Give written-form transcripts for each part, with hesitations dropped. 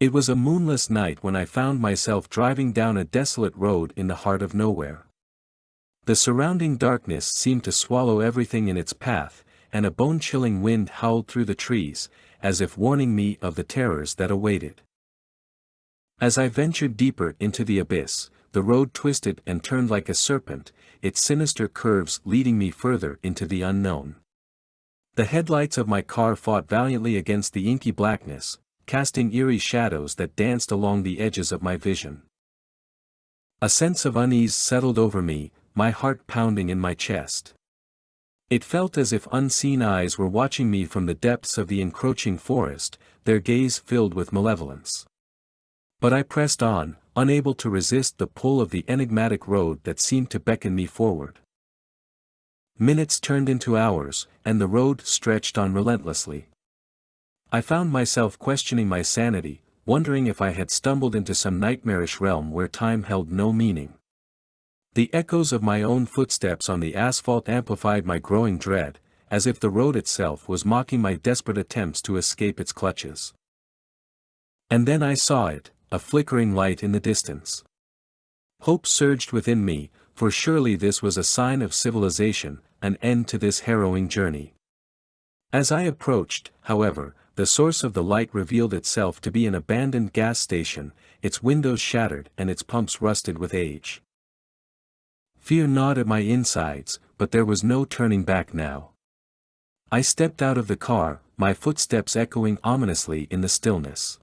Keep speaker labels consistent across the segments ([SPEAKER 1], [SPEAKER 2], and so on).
[SPEAKER 1] It was a moonless night when I found myself driving down a desolate road in the heart of nowhere. The surrounding darkness seemed to swallow everything in its path, and a bone-chilling wind howled through the trees, as if warning me of the terrors that awaited. As I ventured deeper into the abyss, the road twisted and turned like a serpent, its sinister curves leading me further into the unknown. The headlights of my car fought valiantly against the inky blackness, casting eerie shadows that danced along the edges of my vision. A sense of unease settled over me, my heart pounding in my chest. It felt as if unseen eyes were watching me from the depths of the encroaching forest, their gaze filled with malevolence. But I pressed on, unable to resist the pull of the enigmatic road that seemed to beckon me forward. Minutes turned into hours, and the road stretched on relentlessly. I found myself questioning my sanity, wondering if I had stumbled into some nightmarish realm where time held no meaning. The echoes of my own footsteps on the asphalt amplified my growing dread, as if the road itself was mocking my desperate attempts to escape its clutches. And then I saw it, a flickering light in the distance. Hope surged within me, for surely this was a sign of civilization, an end to this harrowing journey. As I approached, however, the source of the light revealed itself to be an abandoned gas station, its windows shattered and its pumps rusted with age. Fear gnawed at my insides, but there was no turning back now. I stepped out of the car, my footsteps echoing ominously in the stillness.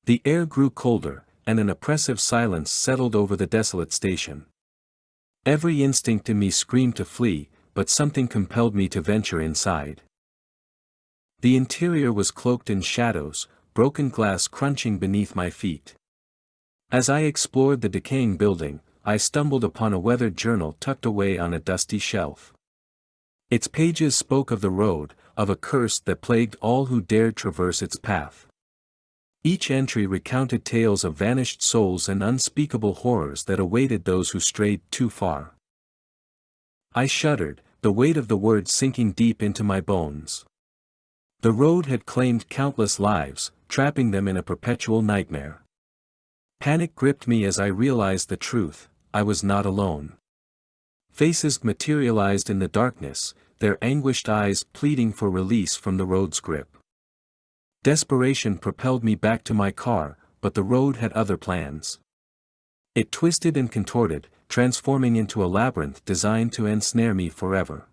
[SPEAKER 1] The air grew colder, and an oppressive silence settled over the desolate station. Every instinct in me screamed to flee, but something compelled me to venture inside. The interior was cloaked in shadows, broken glass crunching beneath my feet. As I explored the decaying building, I stumbled upon a weathered journal tucked away on a dusty shelf. Its pages spoke of the road, of a curse that plagued all who dared traverse its path. Each entry recounted tales of vanished souls and unspeakable horrors that awaited those who strayed too far. I shuddered, the weight of the words sinking deep into my bones. The road had claimed countless lives, trapping them in a perpetual nightmare. Panic gripped me as I realized the truth. I was not alone. Faces materialized in the darkness, their anguished eyes pleading for release from the road's grip. Desperation propelled me back to my car, but the road had other plans. It twisted and contorted, transforming into a labyrinth designed to ensnare me forever.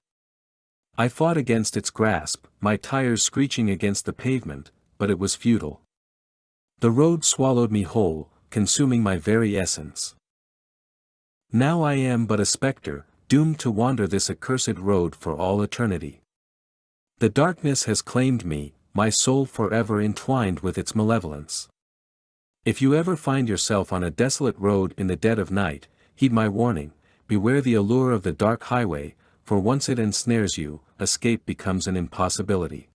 [SPEAKER 1] I fought against its grasp, my tires screeching against the pavement, but it was futile. The road swallowed me whole, consuming my very essence. Now I am but a specter, doomed to wander this accursed road for all eternity. The darkness has claimed me, my soul forever entwined with its malevolence. If you ever find yourself on a desolate road in the dead of night, heed my warning, beware the allure of the dark highway, for once it ensnares you, escape becomes an impossibility.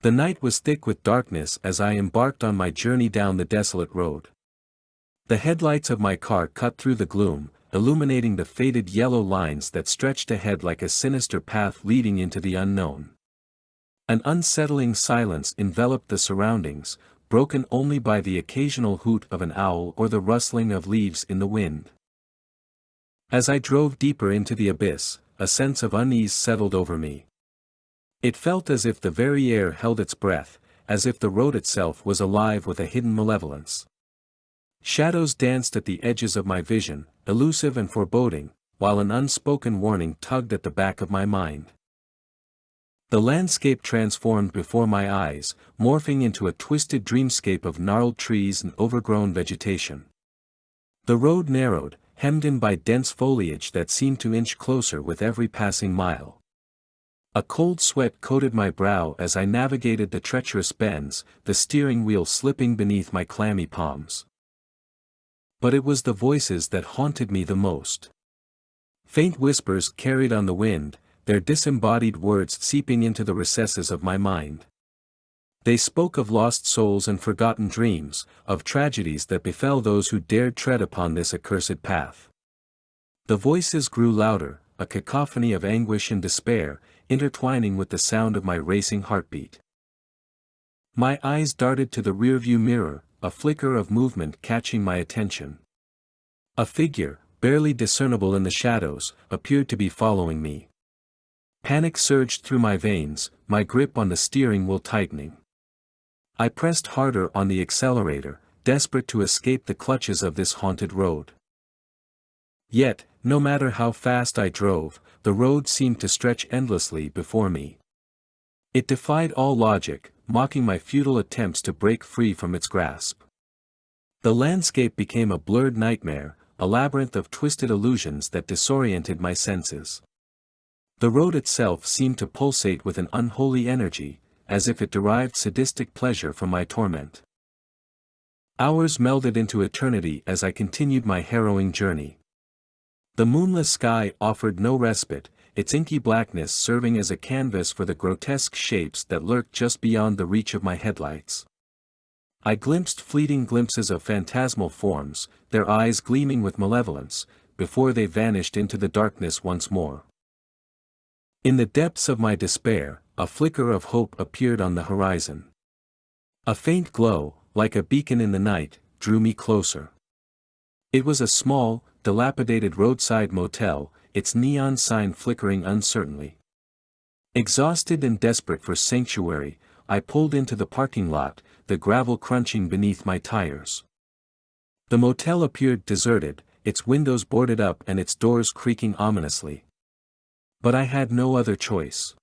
[SPEAKER 1] The night was thick with darkness as I embarked on my journey down the desolate road. The headlights of my car cut through the gloom, illuminating the faded yellow lines that stretched ahead like a sinister path leading into the unknown. An unsettling silence enveloped the surroundings, broken only by the occasional hoot of an owl or the rustling of leaves in the wind. As I drove deeper into the abyss, a sense of unease settled over me. It felt as if the very air held its breath, as if the road itself was alive with a hidden malevolence. Shadows danced at the edges of my vision, elusive and foreboding, while an unspoken warning tugged at the back of my mind. The landscape transformed before my eyes, morphing into a twisted dreamscape of gnarled trees and overgrown vegetation. The road narrowed, hemmed in by dense foliage that seemed to inch closer with every passing mile. A cold sweat coated my brow as I navigated the treacherous bends, the steering wheel slipping beneath my clammy palms. But it was the voices that haunted me the most. Faint whispers carried on the wind, their disembodied words seeping into the recesses of my mind. They spoke of lost souls and forgotten dreams, of tragedies that befell those who dared tread upon this accursed path. The voices grew louder, a cacophony of anguish and despair, intertwining with the sound of my racing heartbeat. My eyes darted to the rearview mirror, a flicker of movement catching my attention. A figure, barely discernible in the shadows, appeared to be following me. Panic surged through my veins, my grip on the steering wheel tightening. I pressed harder on the accelerator, desperate to escape the clutches of this haunted road. Yet, no matter how fast I drove, the road seemed to stretch endlessly before me. It defied all logic, mocking my futile attempts to break free from its grasp. The landscape became a blurred nightmare, a labyrinth of twisted illusions that disoriented my senses. The road itself seemed to pulsate with an unholy energy, as if it derived sadistic pleasure from my torment. Hours melded into eternity as I continued my harrowing journey. The moonless sky offered no respite, its inky blackness serving as a canvas for the grotesque shapes that lurked just beyond the reach of my headlights. I glimpsed fleeting glimpses of phantasmal forms, their eyes gleaming with malevolence, before they vanished into the darkness once more. In the depths of my despair, a flicker of hope appeared on the horizon. A faint glow, like a beacon in the night, drew me closer. It was a small, dilapidated roadside motel, its neon sign flickering uncertainly. Exhausted and desperate for sanctuary, I pulled into the parking lot, the gravel crunching beneath my tires. The motel appeared deserted, its windows boarded up and its doors creaking ominously. But I had no other choice.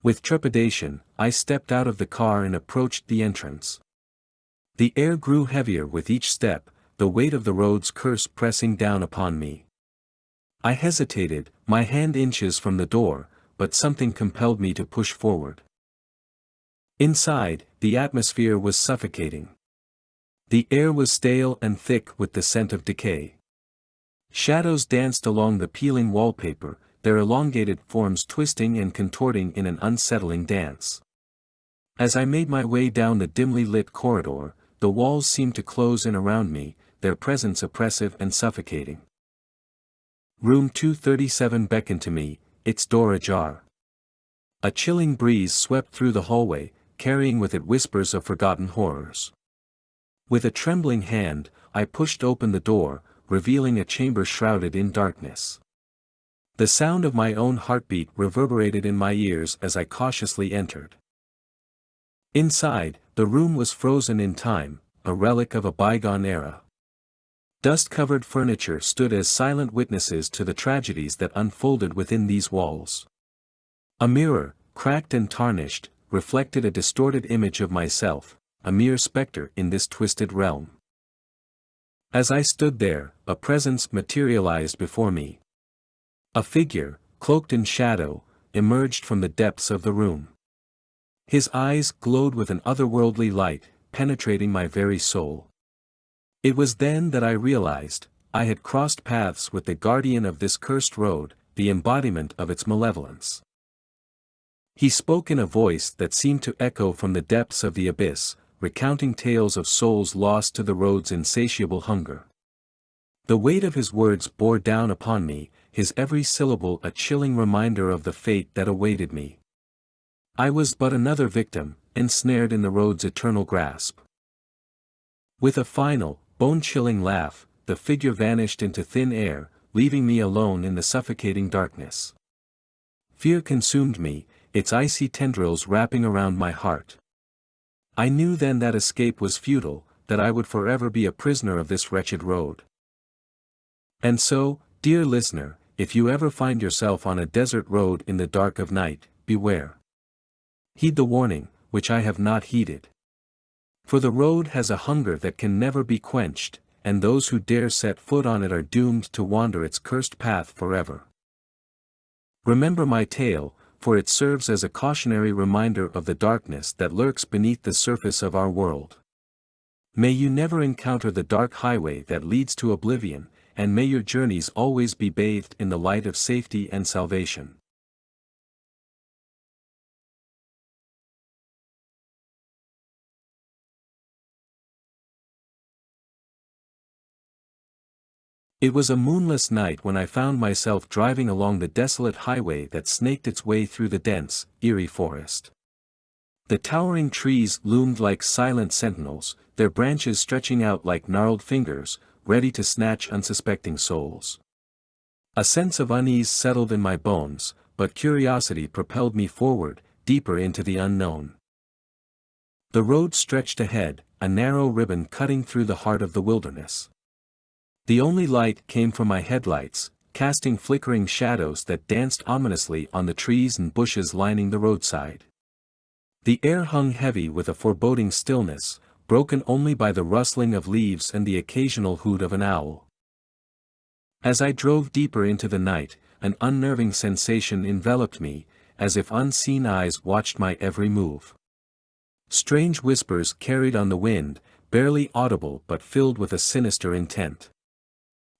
[SPEAKER 1] With trepidation, I stepped out of the car and approached the entrance. The air grew heavier with each step, the weight of the road's curse pressing down upon me. I hesitated, my hand inches from the door, but something compelled me to push forward. Inside, the atmosphere was suffocating. The air was stale and thick with the scent of decay. Shadows danced along the peeling wallpaper, their elongated forms twisting and contorting in an unsettling dance. As I made my way down the dimly lit corridor, the walls seemed to close in around me, their presence oppressive and suffocating. Room 237 beckoned to me, its door ajar. A chilling breeze swept through the hallway, carrying with it whispers of forgotten horrors. With a trembling hand, I pushed open the door, revealing a chamber shrouded in darkness. The sound of my own heartbeat reverberated in my ears as I cautiously entered. Inside, the room was frozen in time, a relic of a bygone era. Dust-covered furniture stood as silent witnesses to the tragedies that unfolded within these walls. A mirror, cracked and tarnished, reflected a distorted image of myself, a mere specter in this twisted realm. As I stood there, a presence materialized before me. A figure, cloaked in shadow, emerged from the depths of the room. His eyes glowed with an otherworldly light, penetrating my very soul. It was then that I realized, I had crossed paths with the guardian of this cursed road, the embodiment of its malevolence. He spoke in a voice that seemed to echo from the depths of the abyss, recounting tales of souls lost to the road's insatiable hunger. The weight of his words bore down upon me, his every syllable a chilling reminder of the fate that awaited me. I was but another victim, ensnared in the road's eternal grasp. With a final, bone-chilling laugh, the figure vanished into thin air, leaving me alone in the suffocating darkness. Fear consumed me, its icy tendrils wrapping around my heart. I knew then that escape was futile, that I would forever be a prisoner of this wretched road. And so, dear listener, if you ever find yourself on a desert road in the dark of night, beware. Heed the warning, which I have not heeded. For the road has a hunger that can never be quenched, and those who dare set foot on it are doomed to wander its cursed path forever. Remember my tale, for it serves as a cautionary reminder of the darkness that lurks beneath the surface of our world. May you never encounter the dark highway that leads to oblivion, and may your journeys always be bathed in the light of safety and salvation. It was a moonless night when I found myself driving along the desolate highway that snaked its way through the dense, eerie forest. The towering trees loomed like silent sentinels, their branches stretching out like gnarled fingers, ready to snatch unsuspecting souls. A sense of unease settled in my bones, but curiosity propelled me forward, deeper into the unknown. The road stretched ahead, a narrow ribbon cutting through the heart of the wilderness. The only light came from my headlights, casting flickering shadows that danced ominously on the trees and bushes lining the roadside. The air hung heavy with a foreboding stillness, broken only by the rustling of leaves and the occasional hoot of an owl. As I drove deeper into the night, an unnerving sensation enveloped me, as if unseen eyes watched my every move. Strange whispers carried on the wind, barely audible but filled with a sinister intent.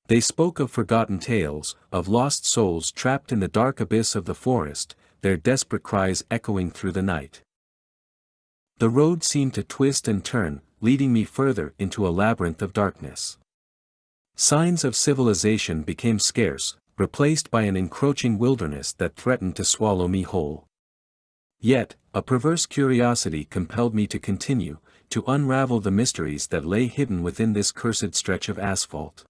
[SPEAKER 1] They spoke of forgotten tales, of lost souls trapped in the dark abyss of the forest, their desperate cries echoing through the night. The road seemed to twist and turn, leading me further into a labyrinth of darkness. Signs of civilization became scarce, replaced by an encroaching wilderness that threatened to swallow me whole. Yet, a perverse curiosity compelled me to continue, to unravel the mysteries that lay hidden within this cursed stretch of asphalt.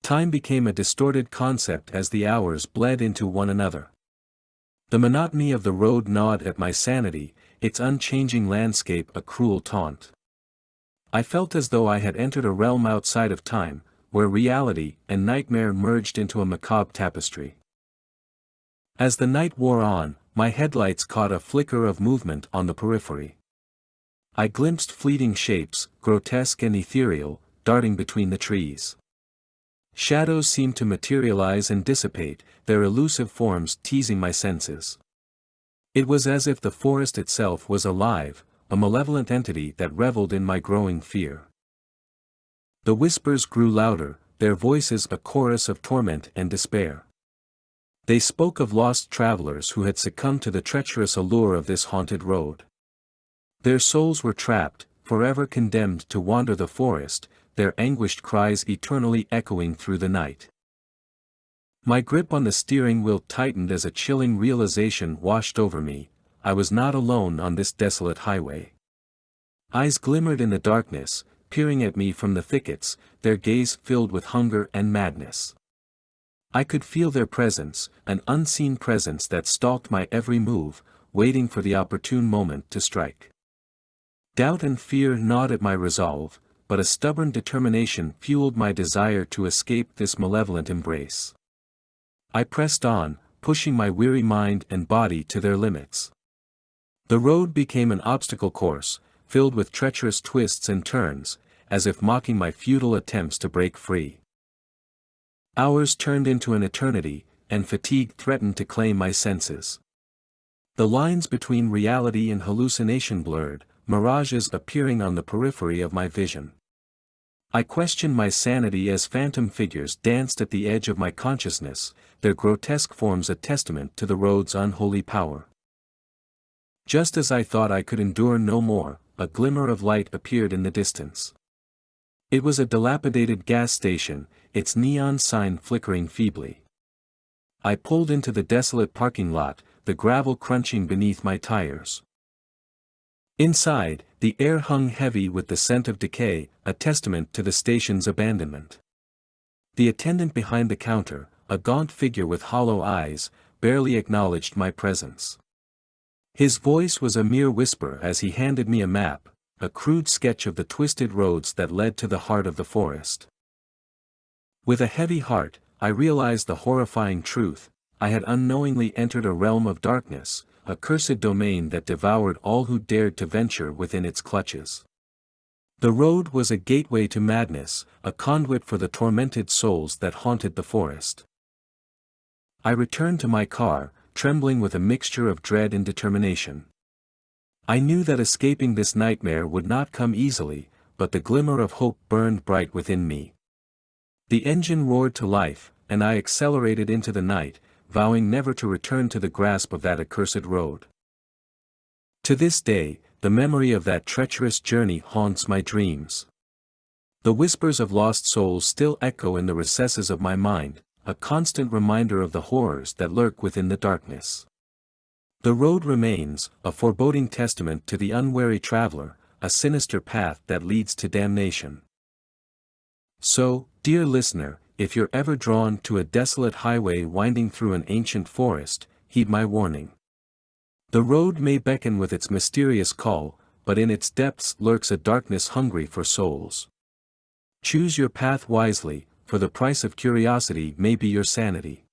[SPEAKER 1] Time became a distorted concept as the hours bled into one another. The monotony of the road gnawed at my sanity, its unchanging landscape a cruel taunt. I felt as though I had entered a realm outside of time, where reality and nightmare merged into a macabre tapestry. As the night wore on, my headlights caught a flicker of movement on the periphery. I glimpsed fleeting shapes, grotesque and ethereal, darting between the trees. Shadows seemed to materialize and dissipate, their elusive forms teasing my senses. It was as if the forest itself was alive, a malevolent entity that reveled in my growing fear. The whispers grew louder, their voices a chorus of torment and despair. They spoke of lost travelers who had succumbed to the treacherous allure of this haunted road. Their souls were trapped, forever condemned to wander the forest, their anguished cries eternally echoing through the night. My grip on the steering wheel tightened as a chilling realization washed over me. I was not alone on this desolate highway. Eyes glimmered in the darkness, peering at me from the thickets, their gaze filled with hunger and madness. I could feel their presence, an unseen presence that stalked my every move, waiting for the opportune moment to strike. Doubt and fear gnawed at my resolve, but a stubborn determination fueled my desire to escape this malevolent embrace. I pressed on, pushing my weary mind and body to their limits. The road became an obstacle course, filled with treacherous twists and turns, as if mocking my futile attempts to break free. Hours turned into an eternity, and fatigue threatened to claim my senses. The lines between reality and hallucination blurred, mirages appearing on the periphery of my vision. I questioned my sanity as phantom figures danced at the edge of my consciousness, their grotesque forms a testament to the road's unholy power. Just as I thought I could endure no more, a glimmer of light appeared in the distance. It was a dilapidated gas station, its neon sign flickering feebly. I pulled into the desolate parking lot, the gravel crunching beneath my tires. Inside, the air hung heavy with the scent of decay, a testament to the station's abandonment. The attendant behind the counter, a gaunt figure with hollow eyes, barely acknowledged my presence. His voice was a mere whisper as he handed me a map, a crude sketch of the twisted roads that led to the heart of the forest. With a heavy heart, I realized the horrifying truth: I had unknowingly entered a realm of darkness, a cursed domain that devoured all who dared to venture within its clutches. The road was a gateway to madness, a conduit for the tormented souls that haunted the forest. I returned to my car, trembling with a mixture of dread and determination. I knew that escaping this nightmare would not come easily, but the glimmer of hope burned bright within me. The engine roared to life, and I accelerated into the night, vowing never to return to the grasp of that accursed road. To this day, the memory of that treacherous journey haunts my dreams. The whispers of lost souls still echo in the recesses of my mind, a constant reminder of the horrors that lurk within the darkness. The road remains, a foreboding testament to the unwary traveler, a sinister path that leads to damnation. So, dear listener, if you're ever drawn to a desolate highway winding through an ancient forest, heed my warning. The road may beckon with its mysterious call, but in its depths lurks a darkness hungry for souls. Choose your path wisely, for the price of curiosity may be your sanity.